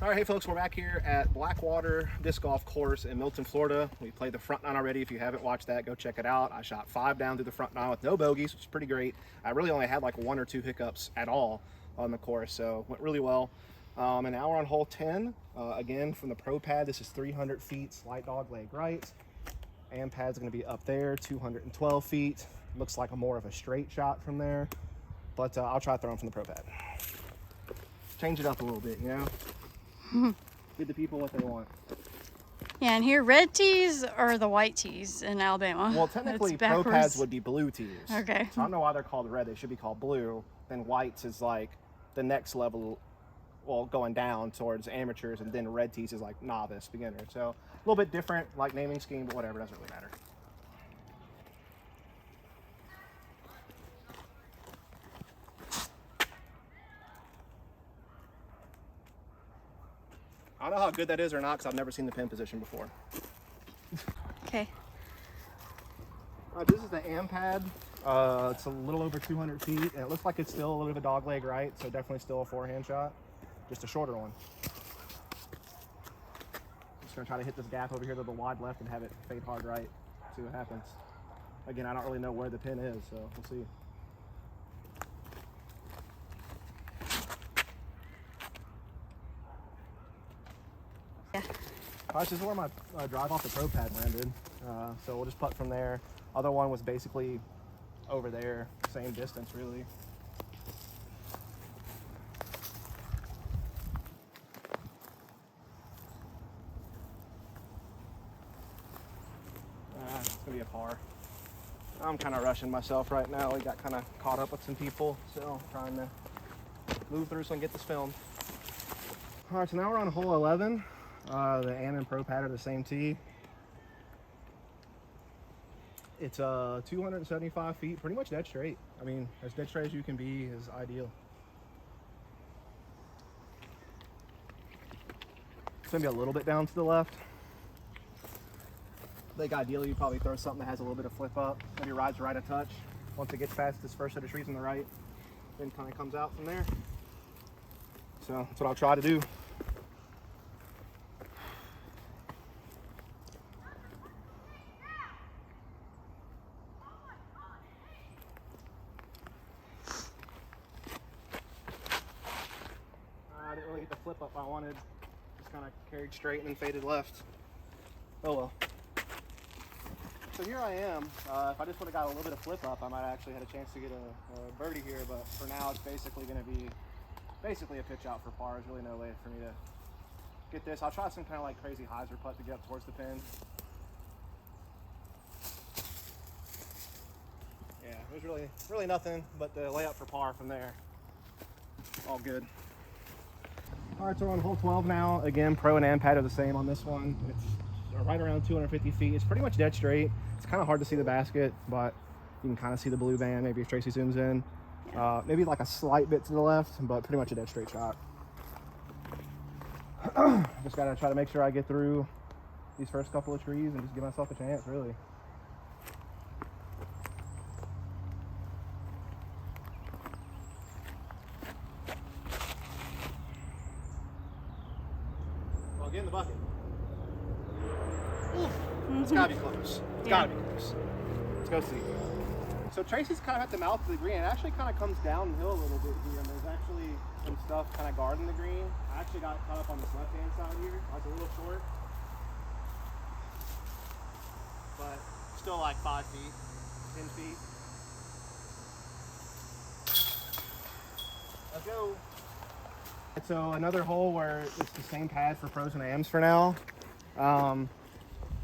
All right, hey folks, we're back here at Blackwater Disc Golf Course in Milton, Florida. We played the front nine already. If you haven't watched that, go check it out. I shot 5 down through the front nine with no bogeys, which is pretty great. I really only had like 1 or 2 hiccups at all on the course, so went really well. And now we're on hole 10. Again, from the pro pad, this is 300 feet, slight dog leg right. Ampad's gonna be up there, 212 feet. Looks like more of a straight shot from there, but I'll try throwing from the pro pad. Change it up a little bit, you know? Give the people what they want. Yeah, and here red tees are the white tees in Alabama. Well, technically pro pads would be blue tees. Okay. So I don't know why they're called red. They should be called blue. Then whites is like the next level, well, going down towards amateurs, and then red tees is like novice, beginner. So a little bit different, like naming scheme, but whatever, doesn't really matter. I don't know how good that is or not, because I've never seen the pin position before. Okay. This is the Ampad. It's a little over 200 feet, and it looks like it's still a little bit of a dog leg right, so definitely still a forehand shot, just a shorter one. Just gonna try to hit this gap over here to the wide left and have it fade hard right. See what happens. Again, I don't really know where the pin is, so we'll see. Yeah. This is where my drive off the pro pad landed, so we'll just putt from there. Other one was basically over there, same distance really. It's gonna be a par. I'm kind of rushing myself right now. We got kind of caught up with some people, so I'm trying to move through so I can get this filmed. All right, so now we're on hole 11. The Am and Pro pad are the same tee. It's 275 feet, pretty much dead straight. I mean, as dead straight as you can be is ideal. It's gonna be a little bit down to the left. I think ideally you probably throw something that has a little bit of flip up. Maybe rides right a touch. Once it gets past this first set of trees on the right, then kind of comes out from there. So that's what I'll try to do. I didn't really get the flip up I wanted. Just kind of carried straight and then faded left. Oh well. So here I am. If I just would have got a little bit of flip up, I might have actually had a chance to get a birdie here, but for now it's basically going to be a pitch out for par. There's really no way for me to get this. I'll try some kind of like crazy hyzer putt to get up towards the pin. Yeah, it was really nothing but the layup for par from there. All good. All right, so we're on hole 12 now. Again, Pro and Ampad are the same on this one. It's right around 250 feet. It's pretty much dead straight. It's kind of hard to see the basket, but you can kind of see the blue band, maybe if Tracy zooms in. Maybe like a slight bit to the left, but pretty much a dead straight shot. Just gotta try to make sure I get through these first couple of trees and just give myself a chance, really. Well, get in the bucket. Oof. It's gotta be close. It's gotta be close. Let's go see. So Tracy's kind of at the mouth of the green. It actually kind of comes downhill a little bit here, and there's actually some stuff kind of guarding the green. I actually got caught up on this left-hand side here. I was a little short, but still like 5 feet, 10 feet. Let's go. So another hole where it's the same pad for pros and ams for now.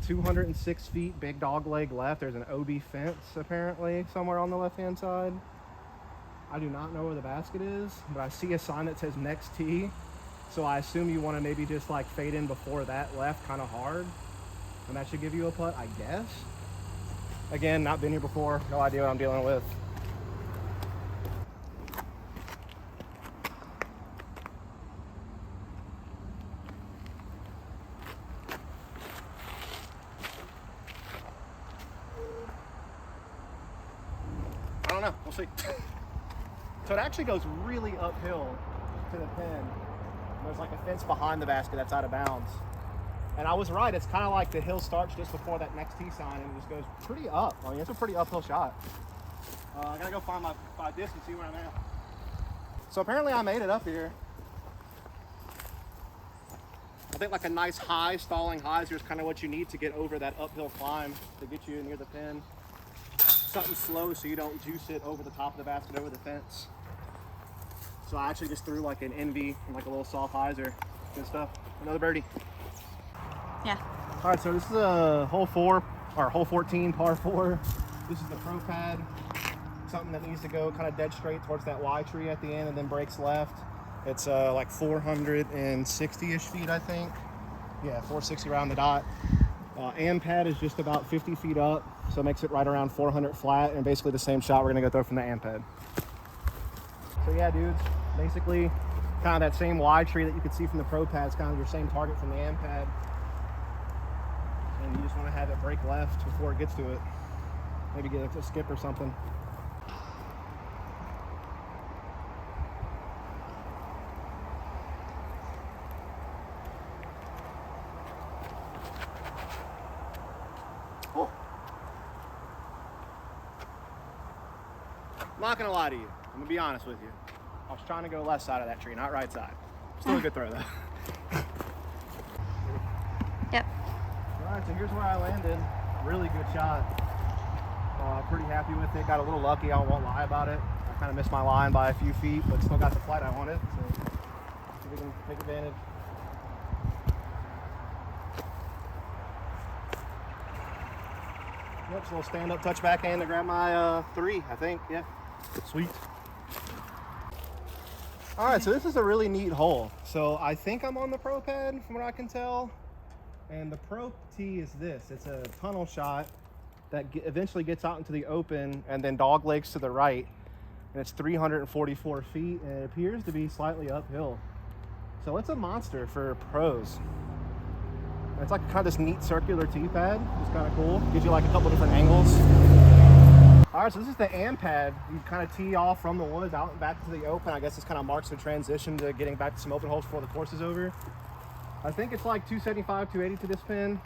206 feet, big dog leg left. There's an OB fence apparently somewhere on the left-hand side. I do not know where the basket is, but I see a sign that says next tee. So I assume you want to maybe just like fade in before that left kind of hard. And that should give you a putt, I guess. Again, not been here before. No idea what I'm dealing with. I don't know, we'll see. So it actually goes really uphill to the pin. There's like a fence behind the basket that's out of bounds. And I was right, it's kind of like the hill starts just before that next tee sign and it just goes pretty up. I mean, it's a pretty uphill shot. I gotta go find my disc and see where I'm at. So apparently I made it up here. I think like a nice high, stalling hyzer is kind of what you need to get over that uphill climb to get you near the pin. Something slow so you don't juice it over the top of the basket, over the fence. So I actually just threw like an envy and like a little soft hyzer. Good stuff. Another birdie. Yeah. All right, so this is a hole 4 or hole 14, par 4. This is the pro pad. Something that needs to go kind of dead straight towards that Y tree at the end and then breaks left. It's like 460-ish feet, I think. Yeah, 460 around the dot. Ampad is just about 50 feet up, so it makes it right around 400 flat, and basically the same shot we're gonna go throw from the Ampad. So yeah, dudes, basically kind of that same Y tree that you could see from the pro pad is kind of your same target from the Ampad. And you just want to have it break left before it gets to it. Maybe get a skip or something. Oh. I'm not gonna lie to you. I'm gonna be honest with you. I was trying to go left side of that tree, not right side. Still a good throw though. Yep. All right, so here's where I landed. Really good shot. Pretty happy with it. Got a little lucky. I won't lie about it. I kind of missed my line by a few feet, but still got the flight I wanted. So see if we can take advantage. Yep, just a little stand-up touch backhand to grab my 3, I think. Yeah, sweet. All right, so this is a really neat hole. So I think I'm on the pro pad from what I can tell. And the pro tee is this. It's a tunnel shot that eventually gets out into the open and then dog legs to the right. And it's 344 feet and it appears to be slightly uphill. So it's a monster for pros. And it's like kind of this neat circular tee pad. It's kind of cool. Gives you like a couple different angles. All right, so this is the Ampad. You kind of tee off from the woods out and back to the open. I guess this kind of marks the transition to getting back to some open holes before the course is over. I think it's like 275, 280 to this pin.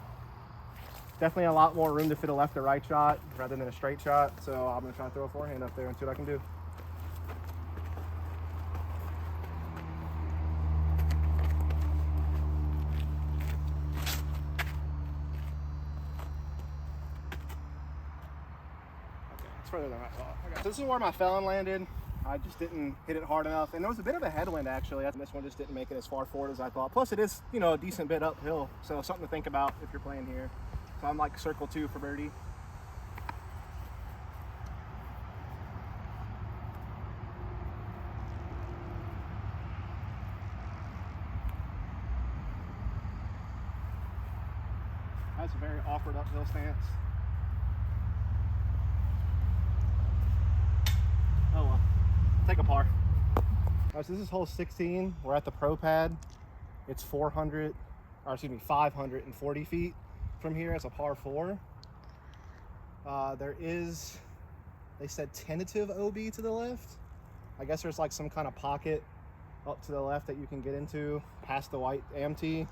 Definitely a lot more room to fit a left or right shot rather than a straight shot. So I'm gonna try to throw a forehand up there and see what I can do. Okay, it's further than I thought. Okay, so this is where my felon landed. I just didn't hit it hard enough, and there was a bit of a headwind actually. This one just didn't make it as far forward as I thought. Plus, it is, you know, a decent bit uphill, so something to think about if you're playing here. So I'm like circle 2 for birdie. That's a very awkward uphill stance. Oh well. Take a par. All right, so this is hole 16. We're at the pro pad. It's 540 feet from here as a par 4. There is, they said tentative OB to the left. I guess there's like some kind of pocket up to the left that you can get into past the white AMT,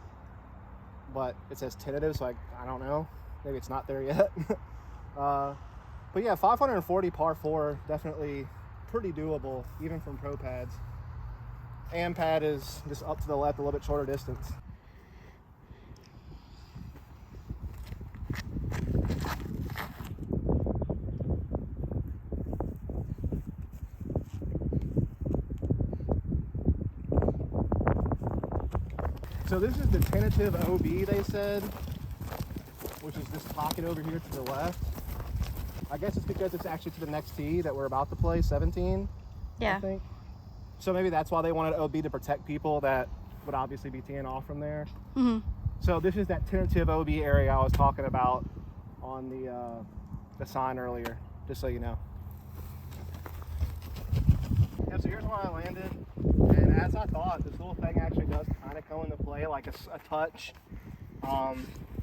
but it says tentative, so I don't know. Maybe it's not there yet. But yeah, 540 par 4, definitely pretty doable, even from pro pads. Ampad is just up to the left, a little bit shorter distance. So this is the tentative OB, they said, which is this pocket over here to the left. I guess it's because it's actually to the next tee that we're about to play, 17, Yeah. I think. So maybe that's why they wanted OB, to protect people that would obviously be teeing off from there. Mm-hmm. So this is that tentative OB area I was talking about on the sign earlier, just so you know. Yeah, so here's where I landed. And as I thought, this little thing actually does kind of come into play, like a touch.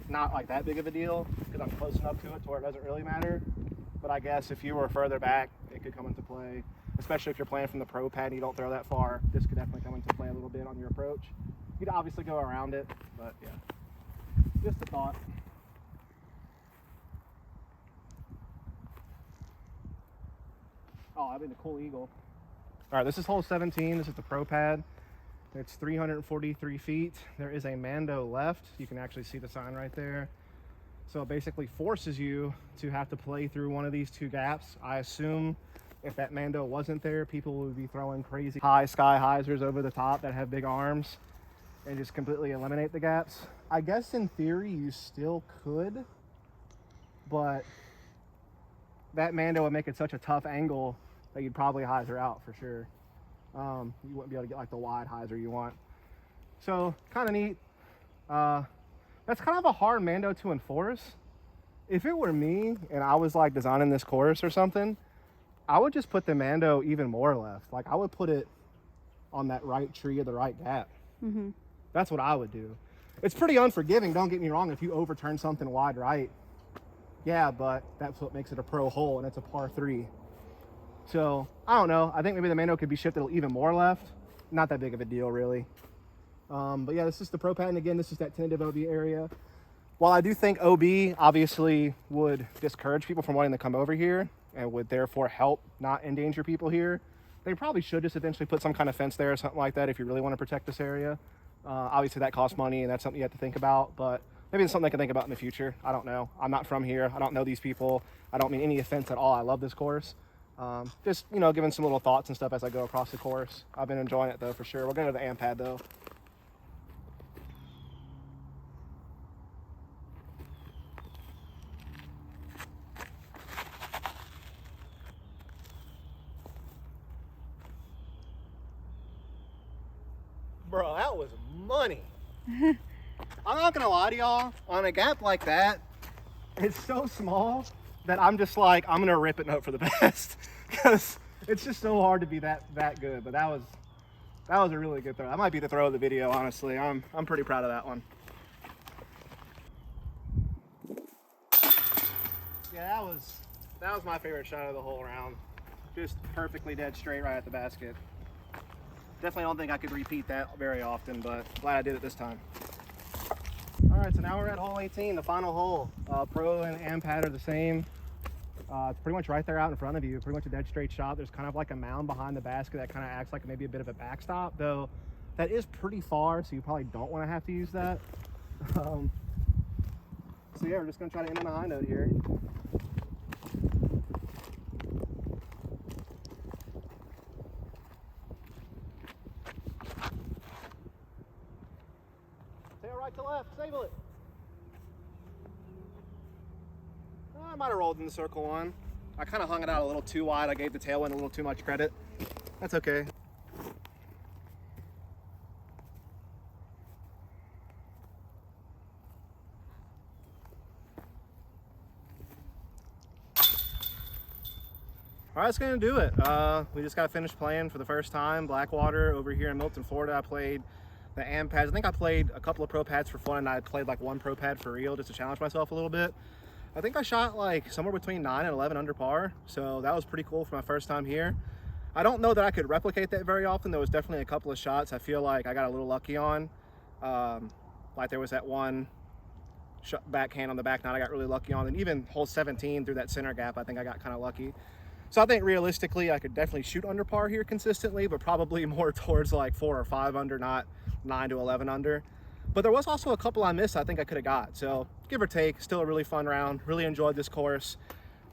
Not like that big of a deal because I'm close enough to it to where it doesn't really matter. But I guess if you were further back, it could come into play, especially if you're playing from the pro pad and you don't throw that far. This could definitely come into play a little bit on your approach. You could obviously go around it, but yeah, just a thought. Oh, I mean the cool eagle. All right, this is hole 17. This is the pro pad. It's 343 feet. There is a Mando left. You can actually see the sign right there. So it basically forces you to have to play through one of these two gaps. I assume if that Mando wasn't there, people would be throwing crazy high sky hyzers over the top that have big arms and just completely eliminate the gaps. I guess in theory you still could, but that Mando would make it such a tough angle that you'd probably hyzer out for sure. You wouldn't be able to get like the wide hyzer you want. So kind of neat. That's kind of a hard Mando to enforce. If it were me and I was like designing this course or something, I would just put the Mando even more left. Like I would put it on that right tree of the right gap. Mm-hmm. That's what I would do. It's pretty unforgiving, don't get me wrong, if you overturn something wide right. Yeah, but that's what makes it a pro hole, and it's a par 3. So, I don't know. I think maybe the Mando could be shifted even more left. Not that big of a deal, really. But yeah, this is the pro pad, and again, this is that tentative OB area. While I do think OB obviously would discourage people from wanting to come over here and would therefore help not endanger people here, they probably should just eventually put some kind of fence there or something like that if you really want to protect this area. Obviously, that costs money, and that's something you have to think about, but maybe it's something I can think about in the future. I don't know. I'm not from here. I don't know these people. I don't mean any offense at all. I love this course. Just, you know, giving some little thoughts and stuff as I go across the course. I've been enjoying it, though, for sure. We'll go to the Ampad, though. Bro, that was money. I'm not gonna lie to y'all, on a gap like that, it's so small that I'm just like, I'm gonna rip it and hope for the best. Because it's just so hard to be that good. But that was a really good throw. That might be the throw of the video, honestly. I'm pretty proud of that one. Yeah, that was my favorite shot of the whole round. Just perfectly dead straight right at the basket. Definitely don't think I could repeat that very often, but glad I did it this time. All right, so now we're at hole 18, the final hole. Pro and Ampad are the same. It's pretty much right there out in front of you, pretty much a dead straight shot. There's kind of like a mound behind the basket that kind of acts like maybe a bit of a backstop, though that is pretty far, so you probably don't want to have to use that. So yeah, we're just gonna try to end on a high note here. Tail right to left, sable it. I might have rolled in the circle one. I kind of hung it out a little too wide. I gave the tailwind a little too much credit. That's okay. All right, that's gonna do it. We just got finished playing for the first time Blackwater over here in Milton, Florida. I played the Ampads. I think I played a couple of pro pads for fun, and I played like one pro pad for real just to challenge myself a little bit. I think I shot like somewhere between 9 and 11 under par, so that was pretty cool for my first time here. I don't know that I could replicate that very often. There was definitely a couple of shots I feel like I got a little lucky on. Like there was that one backhand on the back nine I got really lucky on, and even hole 17 through that center gap I think I got kind of lucky. So I think realistically I could definitely shoot under par here consistently, but probably more towards like 4 or 5 under, not 9 to 11 under. But there was also a couple I missed I think I could have got. So give or take, still a really fun round. Really enjoyed this course.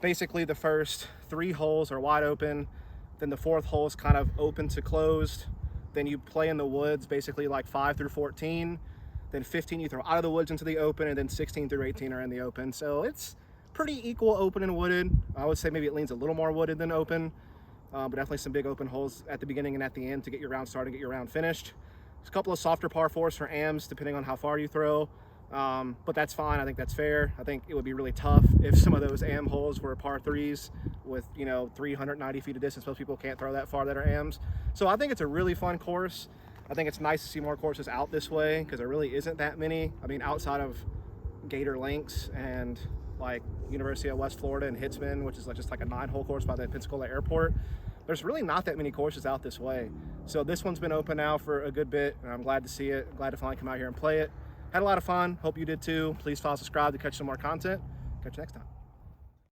Basically the first 3 holes are wide open. Then the 4th hole is kind of open to closed. Then you play in the woods, basically like 5 through 14. Then 15 you throw out of the woods into the open, and then 16 through 18 are in the open. So it's pretty equal open and wooded. I would say maybe it leans a little more wooded than open. But definitely some big open holes at the beginning and at the end to get your round started, get your round finished. There's a couple of softer par 4s for AMs depending on how far you throw. But that's fine. I think that's fair. I think it would be really tough if some of those AM holes were par 3s with, you know, 390 feet of distance. Most people can't throw that far that are AMs. So I think it's a really fun course. I think it's nice to see more courses out this way because there really isn't that many. I mean, outside of Gator Links and like University of West Florida and Hitzman, which is just like a 9-hole course by the Pensacola airport. there's really not that many courses out this way. So this one's been open now for a good bit, and I'm glad to see it. Glad to finally come out here and play it. Had a lot of fun. Hope you did too. Please follow, subscribe to catch some more content. Catch you next time.